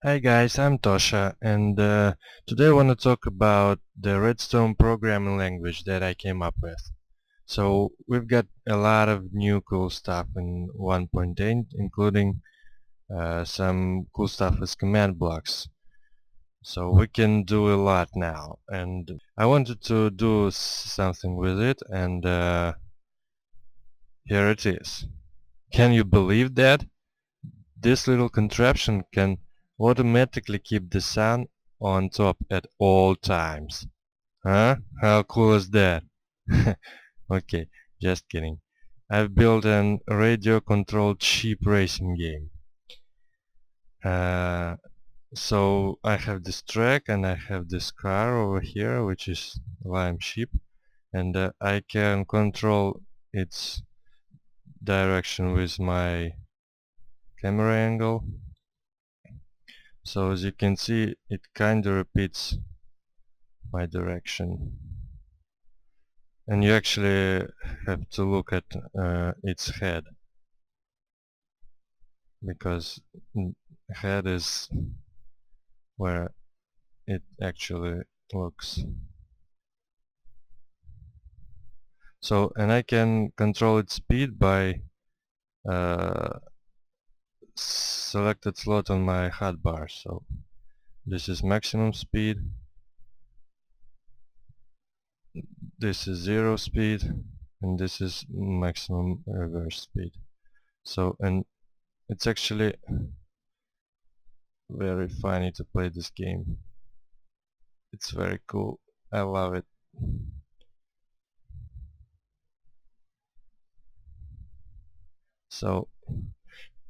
Hi guys, I'm Tosha, and today I want to talk about the Redstone Programming Language that I came up with. So we've got a lot of new cool stuff in 1.8, including some cool stuff with command blocks. So we can do a lot now, and I wanted to do something with it, and here it is. Can you believe that? This little contraption can automatically keep the sun on top at all times. Huh? How cool is that? Okay, just kidding. I've built an radio-controlled sheep racing game. Uh, so I have this track and I have this car over here, which is lime sheep, and I can control its direction with my camera angle. So as you can see, it kinda repeats my direction. And you actually have to look at its head, because head is where it actually looks. So, and I can control its speed by uh, selected slot on my hotbar. So this is maximum speed, this is zero speed, and this is maximum reverse speed. So, and it's actually very funny to play this game. It's very cool. I love it. So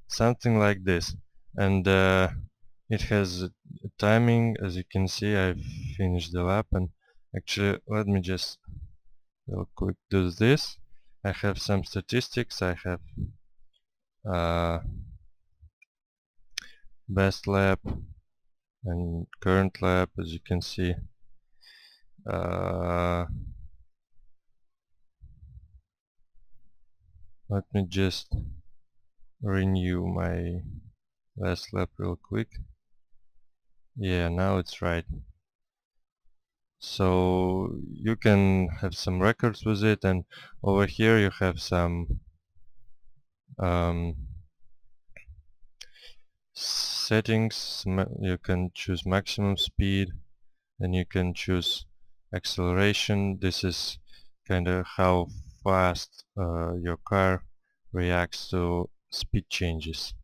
something like this, and it has a timing. As you can see, I've finished the lap, and actually let me just real quick do this. I have some statistics. I have uh, best lap and current lap, as you can see. uh, Let me just renew my last lap real quick. Yeah, now it's right. So you can have some records with it, and over here you have some settings. You can choose maximum speed, and you can choose acceleration. This is kind of how fast your car reacts to speed changes.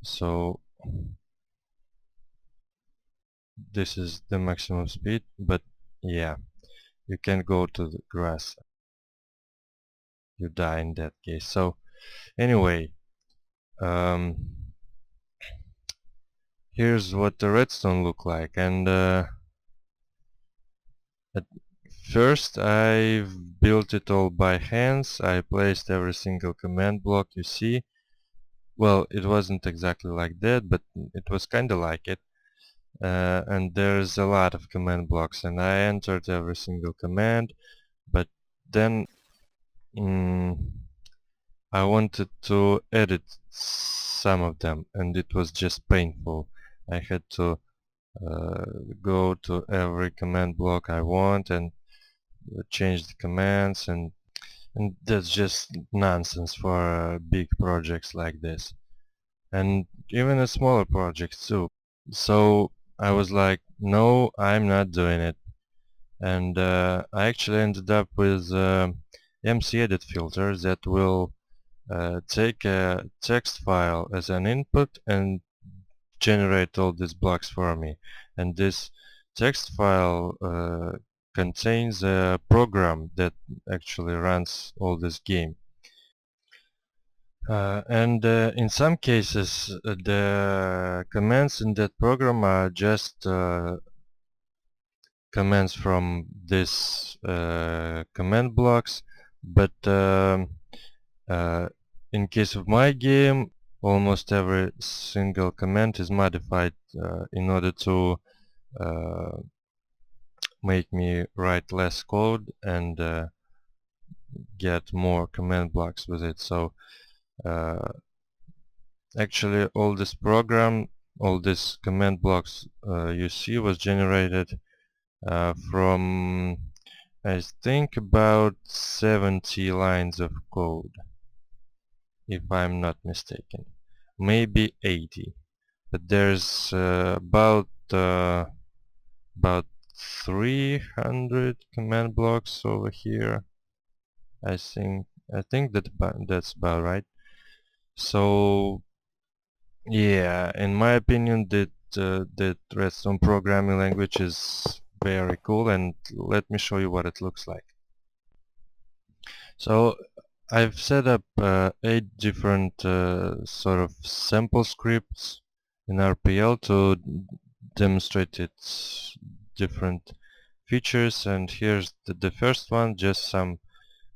So this is the maximum speed, but yeah, you can't go to the grass. You die in that case. So anyway, um, here's what the redstone look like, and at first I've built it all by hands. I placed every single command block you see. Well, it wasn't exactly like that, but it was kinda like it. And there's a lot of command blocks, and I entered every single command, but then I wanted to edit some of them, and it was just painful. I had to go to every command block I want and change the commands, and that's just nonsense for big projects like this, and even a smaller projects too. So I was like, no, I'm not doing it, and I actually ended up with MCEdit filter that will take a text file as an input and generate all these blocks for me. And this text file contains a program that actually runs all this game. And in some cases the commands in that program are just commands from this command blocks, but in case of my game, almost every single command is modified in order to uh, make me write less code and get more command blocks with it. So actually all this program all these command blocks you see was generated from, I think, about 70 lines of code, if I'm not mistaken. Maybe 80. But there's about 300 command blocks over here. I think that's about right. So yeah, in my opinion, that Redstone programming language is very cool, and let me show you what it looks like. So I've set up 8 different sort of sample scripts in RPL to demonstrate its different features, and here's the first one, just some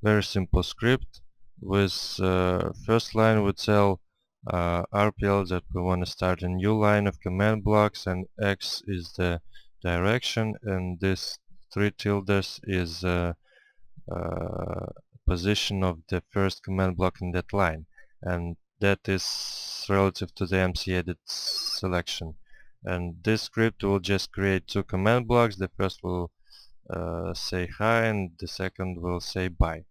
very simple script with first line would tell RPL that we want to start a new line of command blocks, and X is the direction, and this 3 tildes is uh, position of the first command block in that line, and that is relative to the MCEdit selection. And this script will just create 2 command blocks. The first will say hi, and the second will say bye.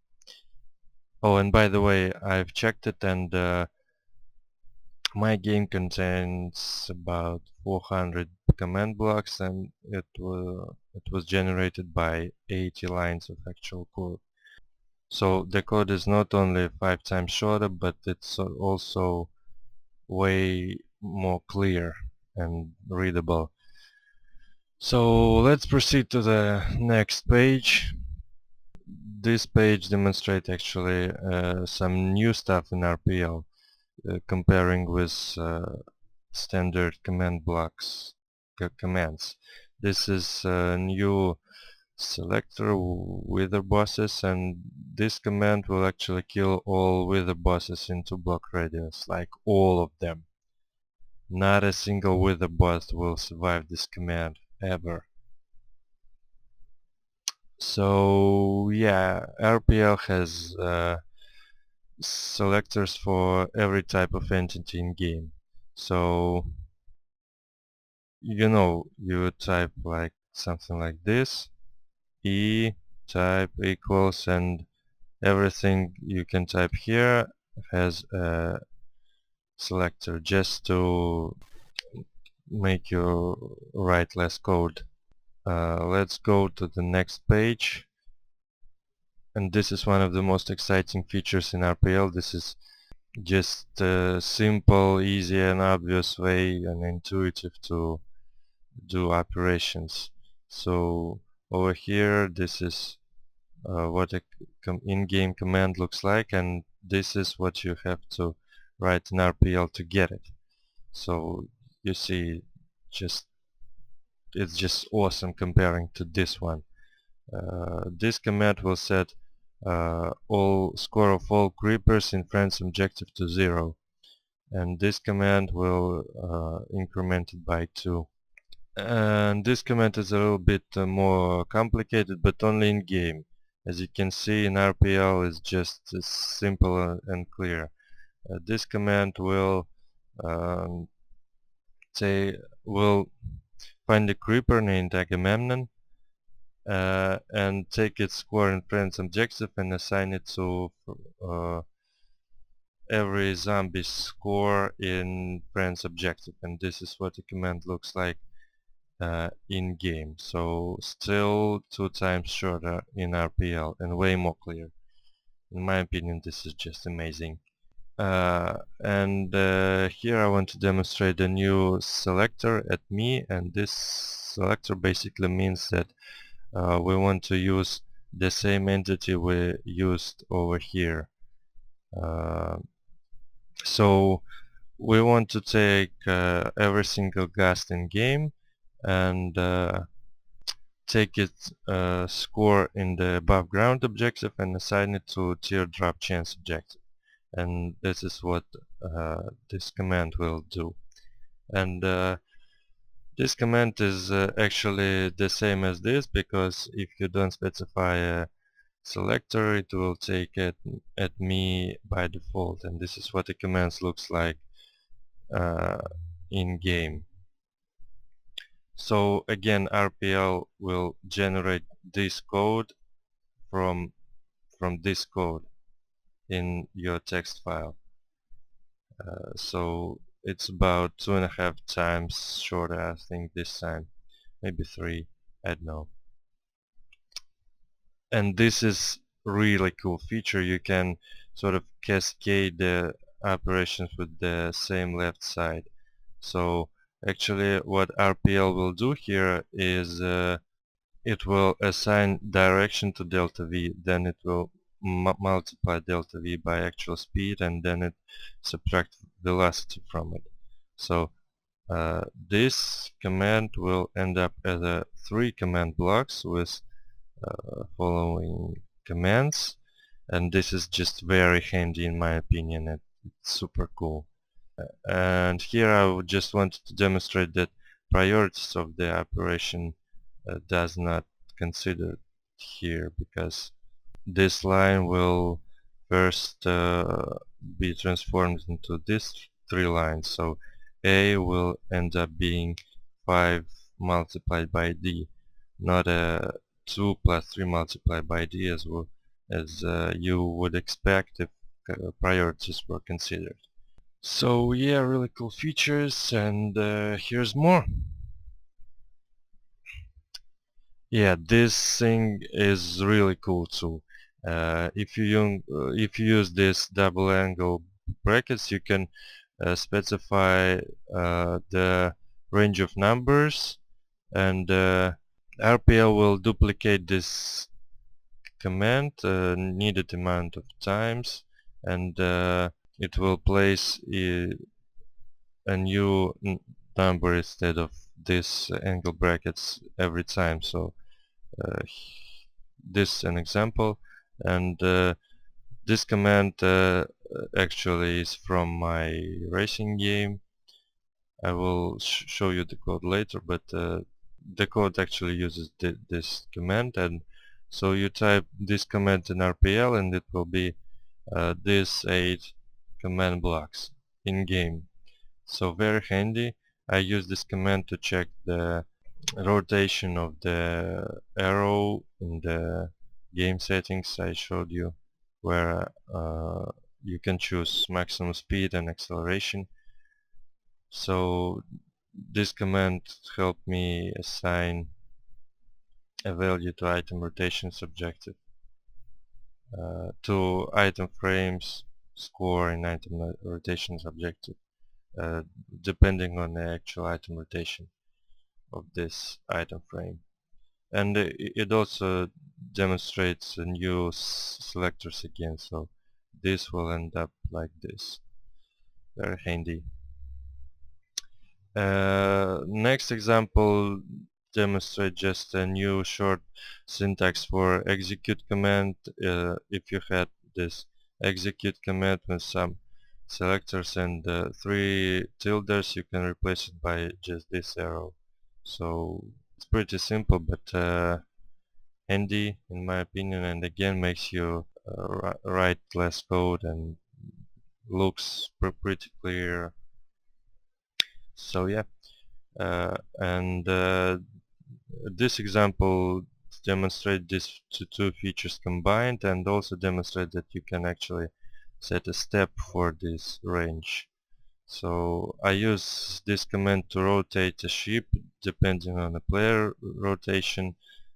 Oh, and by the way, I've checked it, and my game contains about 400 command blocks, and it was generated by 80 lines of actual code. So the code is not only 5 times shorter, but it's also way more clear and readable. So let's proceed to the next page. This page demonstrates actually some new stuff in RPL, comparing with standard command blocks commands. This is a new selector wither bosses, and this command will actually kill all wither bosses in 2 block radius, like all of them. Not a single wither boss will survive this command ever. So yeah, RPL has selectors for every type of entity in game. So you type like something like this, E type equals, and everything you can type here has a selector, just to make you write less code. Let's go to the next page, and this is one of the most exciting features in RPL. This is just a simple, easy and obvious way and intuitive to do operations. So over here, this is what a in-game command looks like, and this is what you have to write in RPL to get it. So you see, it's just awesome comparing to this one. This command will set all score of all creepers in friend's objective to 0, and this command will increment it by 2. And this command is a little bit more complicated, but only in game. As you can see, in RPL is just simple and clear. This command will um, will find a creeper named Agamemnon and take its score in friend's objective and assign it to every zombie score in friend's objective, and this is what the command looks like in game. So still 2 times shorter in RPL and way more clear. In my opinion, this is just amazing. And here I want to demonstrate a new selector at me, and this selector basically means that we want to use the same entity we used over here. So we want to take every single ghast in game and take its score in the above ground objective and assign it to teardrop chance objective, and this is what this command will do. And this command is actually the same as this, because if you don't specify a selector, it will take it at me by default, and this is what the commands looks like in game. So again, RPL will generate this code from this code in your text file. So it's about 2.5 times shorter, I think, this time, maybe 3, I don't know. And this is really cool feature. You can sort of cascade the operations with the same left side. So actually what RPL will do here is it will assign direction to delta V, then it will multiply delta V by actual speed, and then it subtract velocity from it. So this command will end up as a 3 command blocks with following commands, and this is just very handy in my opinion. It's super cool. And here I would just want to demonstrate that priorities of the operation does not consider here, because this line will first be transformed into these 3 lines. So A will end up being 5 multiplied by D, not a 2 plus 3 multiplied by D as you would expect if priorities were considered. So yeah, really cool features, and here's more. Yeah, this thing is really cool too. If you use this double angle brackets, you can specify the range of numbers, and RPL will duplicate this command needed amount of times, and it will place a new number instead of this angle brackets every time. So this is an example, and this command actually is from my racing game. I will show you the code later, but the code actually uses this command, and so you type this command in RPL and it will be these 8 command blocks in game. So very handy. I use this command to check the rotation of the arrow in the game settings I showed you, where you can choose maximum speed and acceleration. So this command helped me assign a value to item rotation subjective, to item frames score in item rotation subjective, depending on the actual item rotation of this item frame. And it also demonstrates new selectors again, so this will end up like this. Very handy. Next example demonstrates just a new short syntax for execute command. If you had this execute command with some selectors and 3 tildes, you can replace it by just this arrow. So it's pretty simple, but handy in my opinion, and again makes you write less code and looks pretty clear. So yeah, and this example demonstrates these two features combined, and also demonstrate that you can actually set a step for this range. So I use this command to rotate a ship depending on the player rotation,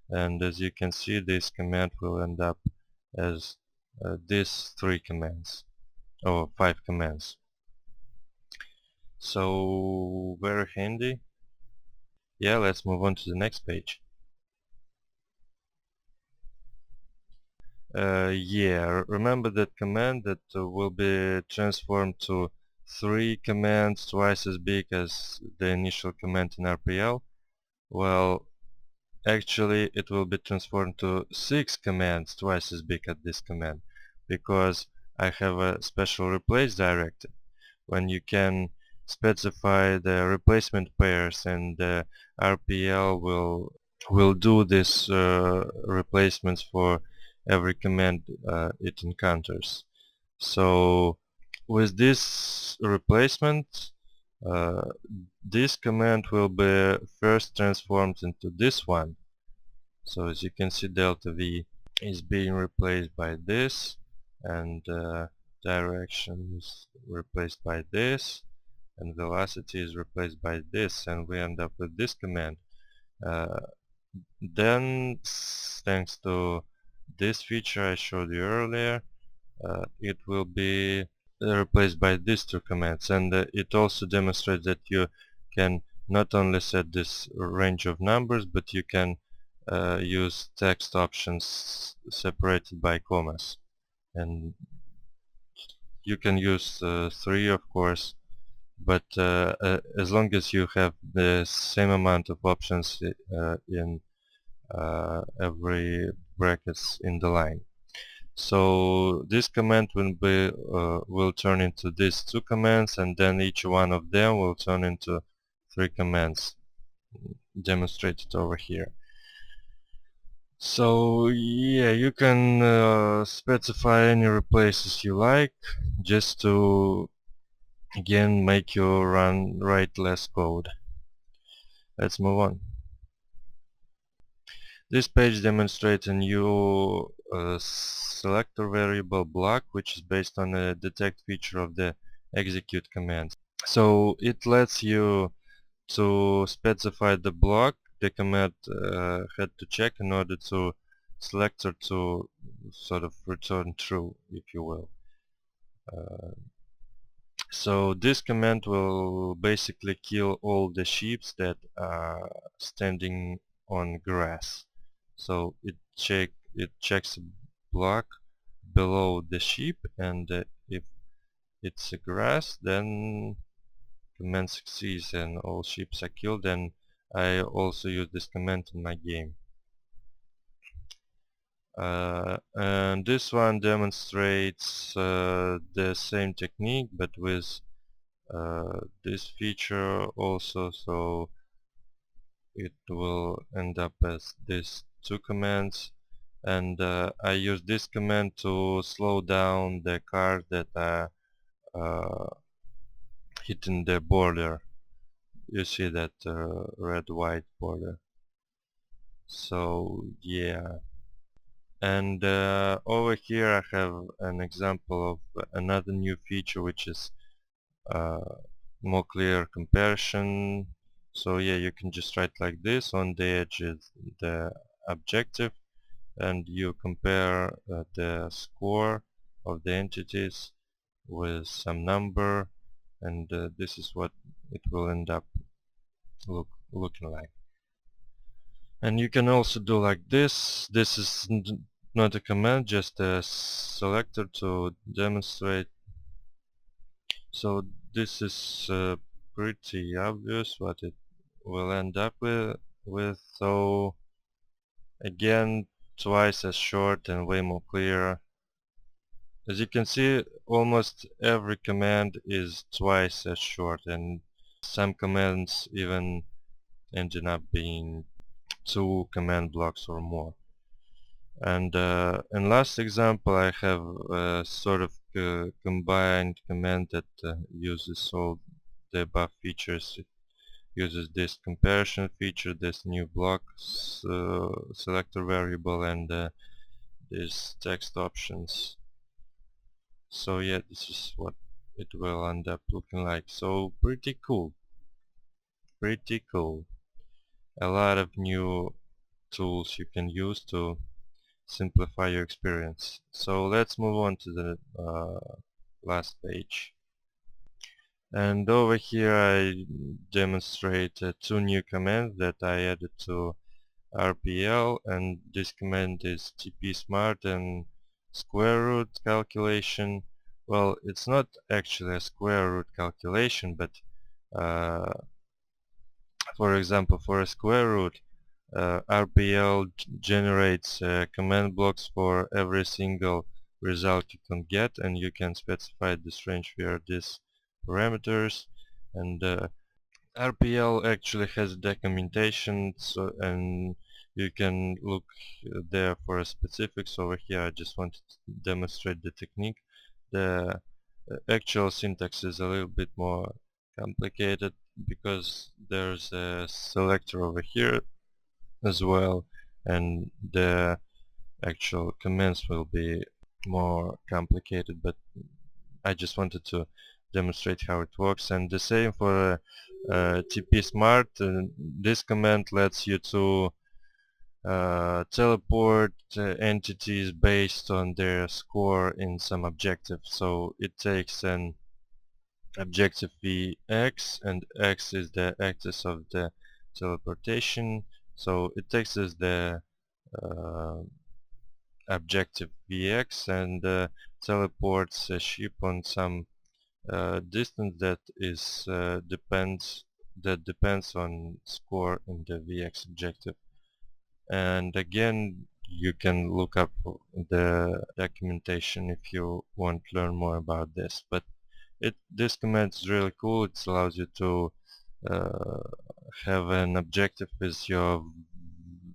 and as you can see, this command will end up as these 3 commands, or 5 commands. So very handy. Yeah, let's move on to the next page. Yeah, remember that command that will be transformed to 3 commands twice as big as the initial command in RPL? Well, actually it will be transformed to 6 commands twice as big as this command, because I have a special replace directive when you can specify the replacement pairs, and the RPL will do this replacements for every command it encounters. So with this replacement, uh, this command will be first transformed into this one. So as you can see, delta V is being replaced by this, and direction is replaced by this, and velocity is replaced by this, and we end up with this command. Then, thanks to this feature I showed you earlier, it will be replaced by these two commands, and it also demonstrates that you can not only set this range of numbers, but you can use text options separated by commas, and you can use 3, of course, but as long as you have the same amount of options in every brackets in the line. So this command will turn into these two commands, and then each one of them will turn into 3 commands demonstrated over here. So yeah, you can specify any replaces you like, just to again make you write less code. Let's move on. This page demonstrates a new selector variable block, which is based on a detect feature of the execute command. So it lets you to specify the block the command had to check in order to selector to sort of return true, if you will. So this command will basically kill all the sheep that are standing on grass. So it checks a block below the sheep, and if it's a grass, then command succeeds and all sheep are killed. And I also use this command in my game. And this one demonstrates the same technique, but with this feature also, so it will end up as these two commands, and I use this command to slow down the cars that are uh, hitting the border. You see that red-white border. So yeah, and over here I have an example of another new feature, which is uh, more clear comparison. So yeah, you can just write like this: on the edge is the objective, and you compare the score of the entities with some number, and this is what it will end up looking like. And you can also do like this. This is not a command, just a selector to demonstrate. So this is pretty obvious what it will end up with. So again, twice as short and way more clear. As you can see, almost every command is twice as short, and some commands even ended up being 2 command blocks or more. And in last example, I have a sort of combined command that uses all the above features. It uses this comparison feature, this new block selector variable, and these text options. So yeah, this is what it will end up looking like. So pretty cool, pretty cool. A lot of new tools you can use to simplify your experience. So let's move on to the last page. And over here I demonstrate 2 new commands that I added to RPL, and this command is tpsmart and square root calculation. Well, it's not actually a square root calculation, but uh, for example, for a square root, RPL generates command blocks for every single result you can get, and you can specify this range via these parameters. And RPL actually has documentation, so and you can look there for specifics. Over here I just wanted to demonstrate the technique. The actual syntax is a little bit more complicated because there's a selector over here as well, and the actual commands will be more complicated, but I just wanted to demonstrate how it works. And the same for TP Smart. This command lets you to teleport entities based on their score in some objective. So it takes an objective Vx, and x is the axis of the teleportation. So it takes as the uh, objective Vx and teleports a ship on some distance that depends on score in the Vx objective. And again, you can look up the documentation if you want to learn more about this. But this command is really cool. It allows you to uh, have an objective with your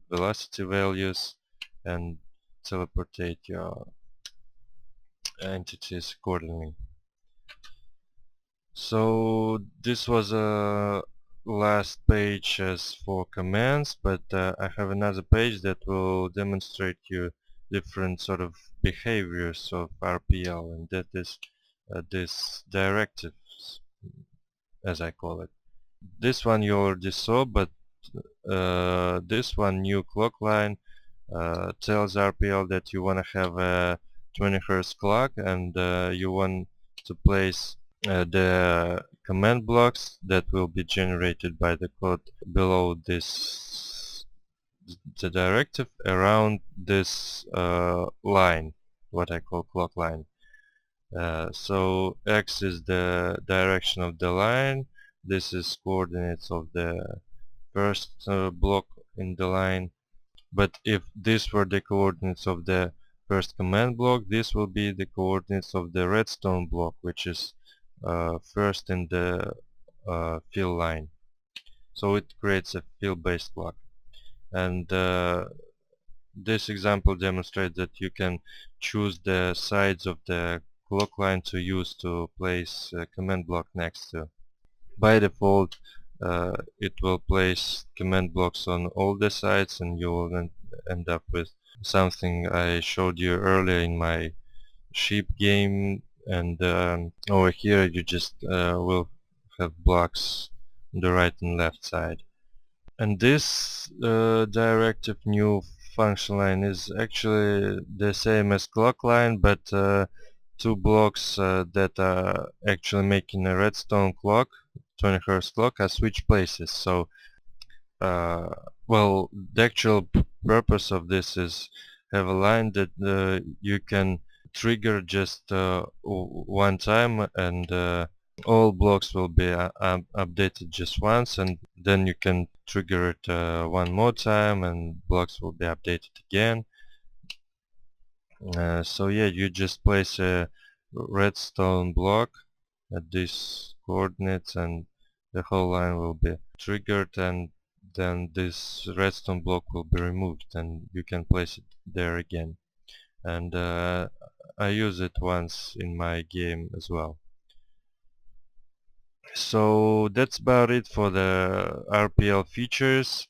velocity values and teleportate your entities accordingly. So this was a last page as for commands, but I have another page that will demonstrate you different sort of behaviors of RPL, and that is this directives, as I call it. This one you already saw, but this one, new clock line, tells RPL that you want to have a 20 Hz clock, and you want to place the command blocks that will be generated by the code below this, the directive, around this line, what I call clock line. So X is the direction of the line, this is coordinates of the first block in the line, but if these were the coordinates of the first command block, this will be the coordinates of the redstone block, which is first in the fill line. So it creates a fill-based block. And this example demonstrates that you can choose the sides of the clock line to use to place a command block next to. By default, it will place command blocks on all the sides, and you will then end up with something I showed you earlier in my sheep game, and over here you just will have blocks on the right and left side. And this directive new function line is actually the same as clock line, but two blocks that are actually making a redstone clock, 20 Hz clock, are switched places. So uh, well, the actual purpose of this is have a line that you can trigger just one time, and all blocks will be updated just once, and then you can trigger it one more time and blocks will be updated again. So yeah, you just place a redstone block at these coordinates and the whole line will be triggered, and then this redstone block will be removed and you can place it there again. And I use it once in my game as well. So that's about it for the RPL features.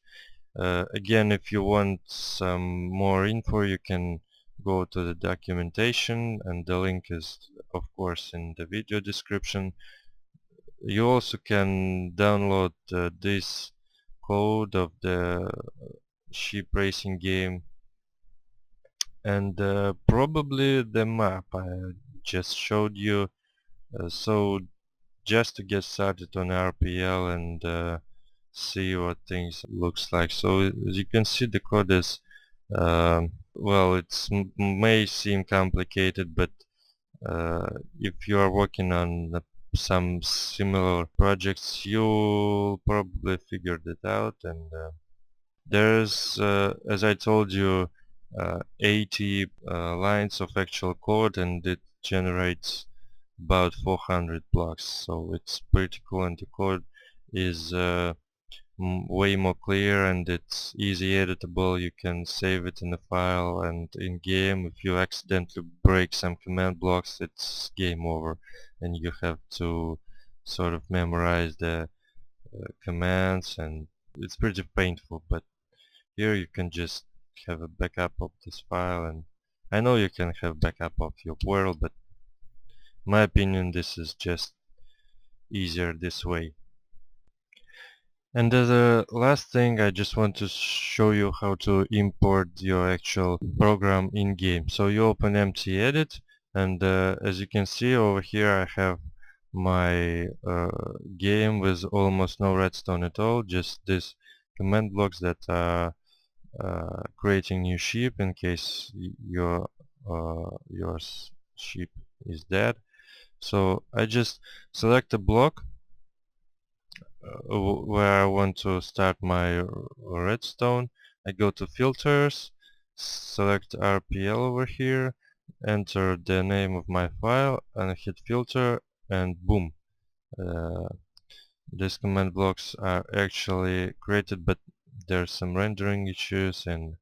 Again, if you want some more info, you can go to the documentation, and the link is of course in the video description. You also can download this code of the sheep racing game, and probably the map I just showed you. So just to get started on RPL and see what things looks like. So as you can see, the code is well, it may seem complicated, but if you are working on some similar projects, you'll probably figured it out. And there's, as I told you, 80 lines of actual code, and it generates about 400 blocks. So it's pretty cool, and the code is way more clear, and it's easy editable. You can save it in a file, and in game if you accidentally break some command blocks, it's game over and you have to sort of memorize the commands, and it's pretty painful. But here you can just have a backup of this file, and I know you can have backup of your world, but in my opinion this is just easier this way. And as a last thing, I just want to show you how to import your actual program in-game. So you open MCEdit, and as you can see over here I have my game with almost no redstone at all, just these command blocks that are creating new sheep in case your sheep is dead. So I just select a block where I want to start my redstone. I go to filters, select RPL over here, enter the name of my file and hit filter, and boom. Uh, these command blocks are actually created, but there's some rendering issues and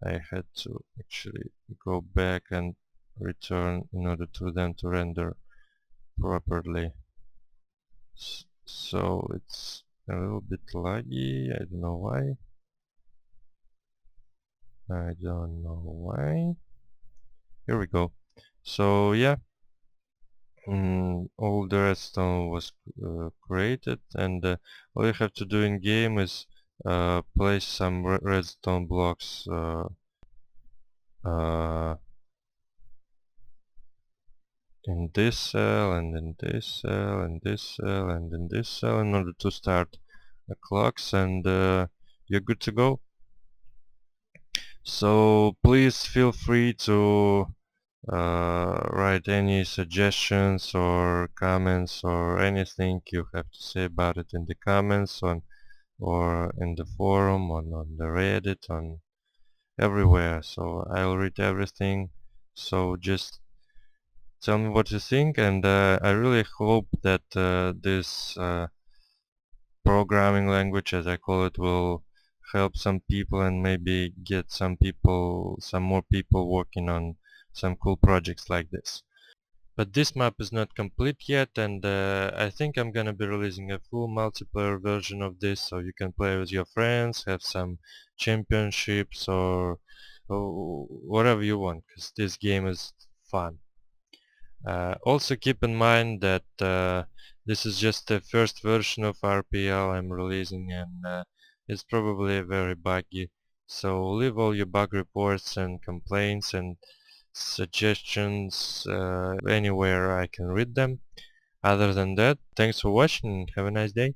I had to actually go back and return in order to them to render properly. So it's a little bit laggy, I don't know why. I don't know why. Here we go. So yeah, all the redstone was created, and all you have to do in game is place some redstone blocks uh, in this cell, and in this cell, and this cell, and in this cell in order to start the clocks, and you're good to go. So please feel free to write any suggestions or comments or anything you have to say about it in the comments or in the forum, on the Reddit, on everywhere. So I'll read everything. So just tell me what you think, and I really hope that this programming language, as I call it, will help some people and maybe get some more people working on some cool projects like this. But this map is not complete yet, and I think I'm gonna be releasing a full multiplayer version of this so you can play with your friends, have some championships or whatever you want, because this game is fun. Also keep in mind that this is just the first version of RPL I'm releasing, and it's probably very buggy. So leave all your bug reports and complaints and suggestions anywhere I can read them. Other than that, thanks for watching and have a nice day.